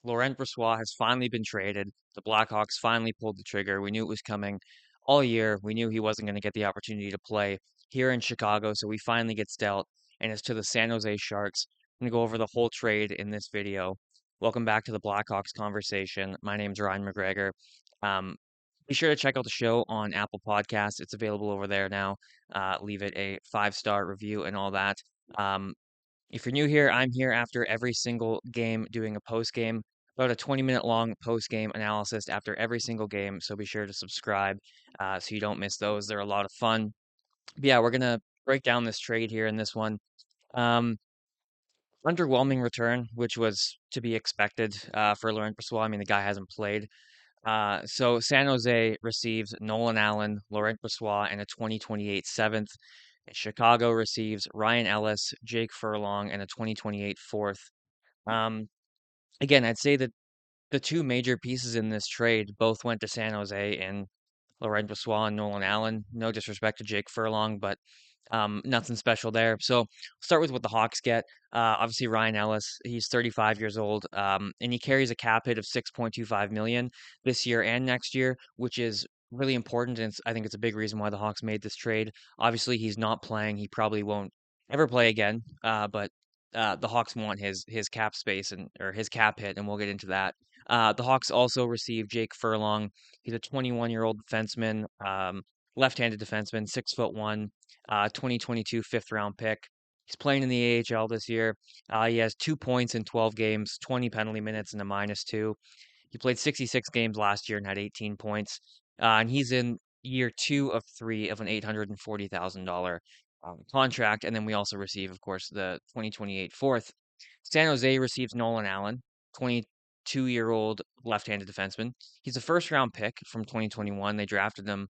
Laurent Brossoit has finally been traded. The Blackhawks finally pulled the trigger. We knew it was coming all year. We knew he wasn't going to get the opportunity to play here in Chicago, so he finally gets dealt, and it's to the San Jose Sharks. I'm going to go over the whole trade in this video. Welcome back to the Blackhawks conversation. My name's Ryan McGregor. Um, be sure to check out the show on Apple Podcasts. It's available over there now. Leave it a 5-star review and all that. Um, if you're new here, I'm here after every single game doing a post game, about a 20-minute long post game analysis after every single game. So be sure to subscribe so you don't miss those. They're a lot of fun. But yeah, we're gonna break down this trade here in this one. Um, Underwhelming return, which was to be expected for Laurent Brossoit. I mean, the guy hasn't played. So San Jose receives Nolan Allen, Laurent Brossoit, and a 2028 seventh. Chicago receives Ryan Ellis, Jake Furlong, and a 2028 fourth. Um, Again, I'd say that the two major pieces in this trade both went to San Jose and Laurent Brossoit and Nolan Allen. No disrespect to Jake Furlong, but nothing special there. So start with what the Hawks get. Obviously, Ryan Ellis, he's 35 years old, and he carries a cap hit of 6.25 million this year and next year, which is really important. And I think it's a big reason why the Hawks made this trade. Obviously, he's not playing. He probably won't ever play again. But the Hawks want his cap space and or his cap hit, and we'll get into that. The Hawks also received Jake Furlong. He's a 21-year-old defenseman, left-handed defenseman, 6'1", 2022 fifth-round pick. He's playing in the AHL this year. He has 2 points in 12 games, 20 penalty minutes, and a -2. He played 66 games last year and had 18 points. And he's in year 2 of 3 of an $840,000 contract. And then we also receive, of course, the 2028 fourth. San Jose receives Nolan Allen, 22-year-old left-handed defenseman. He's a first-round pick from 2021. They drafted him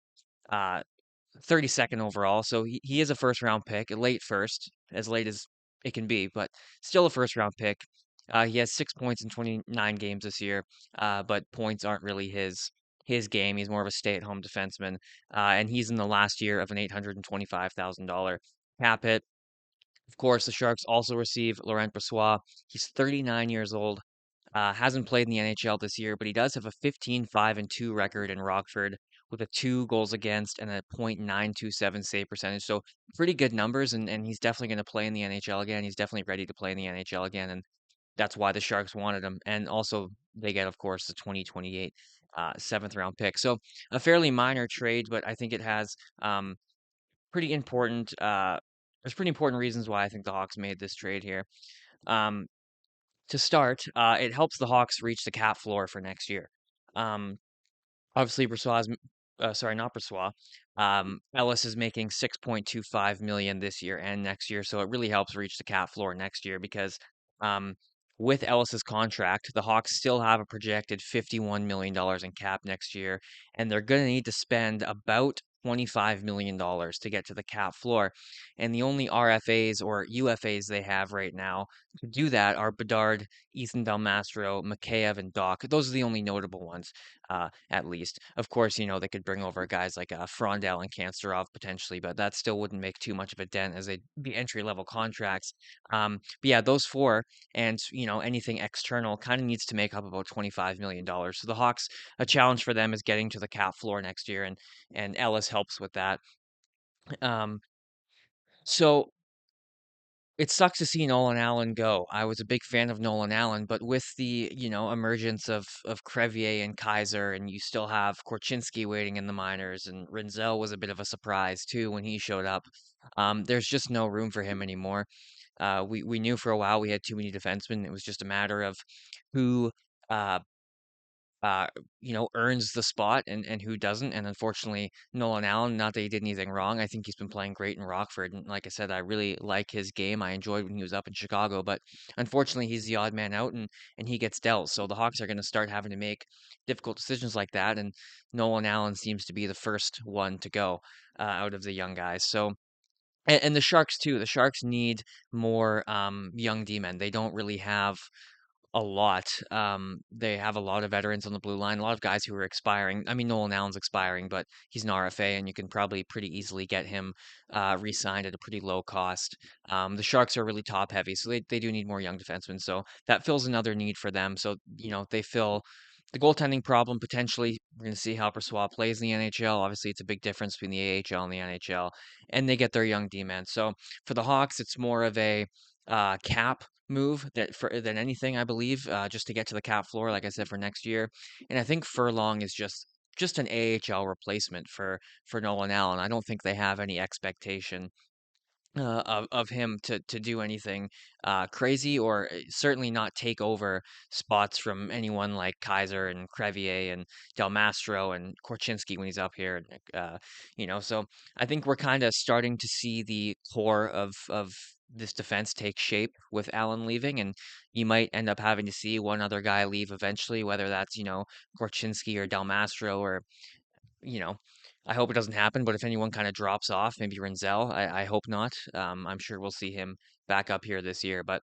32nd overall, so he is a first-round pick, a late first, as late as it can be, but still a first-round pick. He has 6 points in 29 games this year, but points aren't really his game. He's more of a stay-at-home defenseman, and he's in the last year of an $825,000 cap hit. Of course, the Sharks also receive Laurent Brossoit. He's 39 years old, hasn't played in the NHL this year, but he does have a 15-5-2 record in Rockford with a 2 goals against and a .927 save percentage. So pretty good numbers, and he's definitely going to play in the NHL again. He's definitely ready to play in the NHL again, and that's why the Sharks wanted him. And also, they get, of course, the 2028 7th-round pick. So a fairly minor trade, but I think it has pretty important. There's pretty important reasons why I think the Hawks made this trade here. Um, to start, it helps the Hawks reach the cap floor for next year. Um, Obviously, sorry, not Brossoit. Ellis is making 6.25 million this year and next year, so it really helps reach the cap floor next year because um, with Ellis's contract, the Hawks still have a projected $51 million in cap next year, and they're going to need to spend about $25 million to get to the cap floor. And the only RFAs or UFAs they have right now to do that are Bedard, Ethan Del Mastro, Mikheyev, and Doc. Those are the only notable ones, at least. Of course, they could bring over guys like Frondell and Kansterov potentially, but that still wouldn't make too much of a dent as they'd be entry-level contracts. But yeah, those four and, anything external kind of needs to make up about $25 million. So the Hawks, a challenge for them is getting to the cap floor next year, and Ellis helps with that. Um, so it sucks to see Nolan Allen go. I was a big fan of Nolan Allen, but with the, emergence of Crevier and Kaiser, and you still have Korchinski waiting in the minors, and Renzel was a bit of a surprise too when he showed up. There's just no room for him anymore. We knew for a while we had too many defensemen. It was just a matter of who uh, uh, earns the spot and who doesn't. And unfortunately, Nolan Allen, not that he did anything wrong. I think he's been playing great in Rockford. And like I said, I really like his game. I enjoyed when he was up in Chicago, but unfortunately, he's the odd man out and he gets dealt. So the Hawks are going to start having to make difficult decisions like that. And Nolan Allen seems to be the first one to go out of the young guys. So. And the Sharks too. The Sharks need more young D-men. They don't really have A lot. They have a lot of veterans on the blue line, a lot of guys who are expiring. I mean, Nolan Allen's expiring, but he's an RFA, and you can probably pretty easily get him re-signed at a pretty low cost. The Sharks are really top heavy, so they do need more young defensemen. So that fills another need for them. So, they fill the goaltending problem potentially. We're going to see how Brossoit plays in the NHL. Obviously, it's a big difference between the AHL and the NHL, and they get their young D-men. So for the Hawks, it's more of a cap move than anything, I believe, just to get to the cap floor, like I said, for next year. And I think Furlong is just an AHL replacement for Nolan Allen. I don't think they have any expectation of him to do anything crazy, or certainly not take over spots from anyone like Kaiser and Crevier and Del Mastro and Korchinski when he's up here. So I think we're kind of starting to see the core of this defense take shape with Allen leaving, and you might end up having to see one other guy leave eventually, whether that's Korchinski or Del Mastro, or you know, I hope it doesn't happen, but if anyone kind of drops off, maybe Renzel, I hope not. I'm sure we'll see him back up here this year, but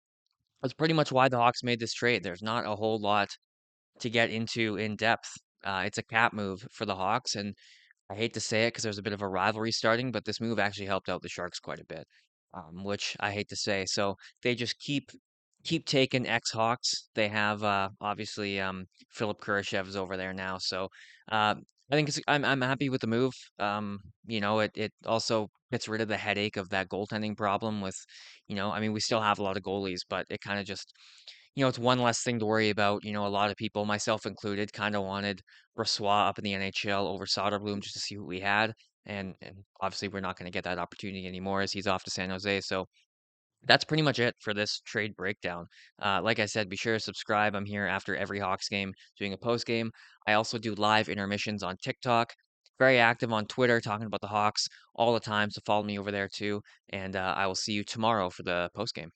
that's pretty much why the Hawks made this trade. There's not a whole lot to get into in depth. It's a cap move for the Hawks, and I hate to say it because there's a bit of a rivalry starting, but this move actually helped out the Sharks quite a bit, which I hate to say. So they just keep taking ex-Hawks. They have obviously Philip Kurashev's over there now, so uh, I think I'm happy with the move. It also gets rid of the headache of that goaltending problem with, I mean, we still have a lot of goalies, but it kind of just it's one less thing to worry about. A lot of people, myself included, kind of wanted Brossoit up in the NHL over Soderblom just to see what we had. And obviously, we're not going to get that opportunity anymore as he's off to San Jose. So that's pretty much it for this trade breakdown. Like I said, be sure to subscribe. I'm here after every Hawks game doing a post game. I also do live intermissions on TikTok. Very active on Twitter talking about the Hawks all the time. So follow me over there too. And I will see you tomorrow for the post game.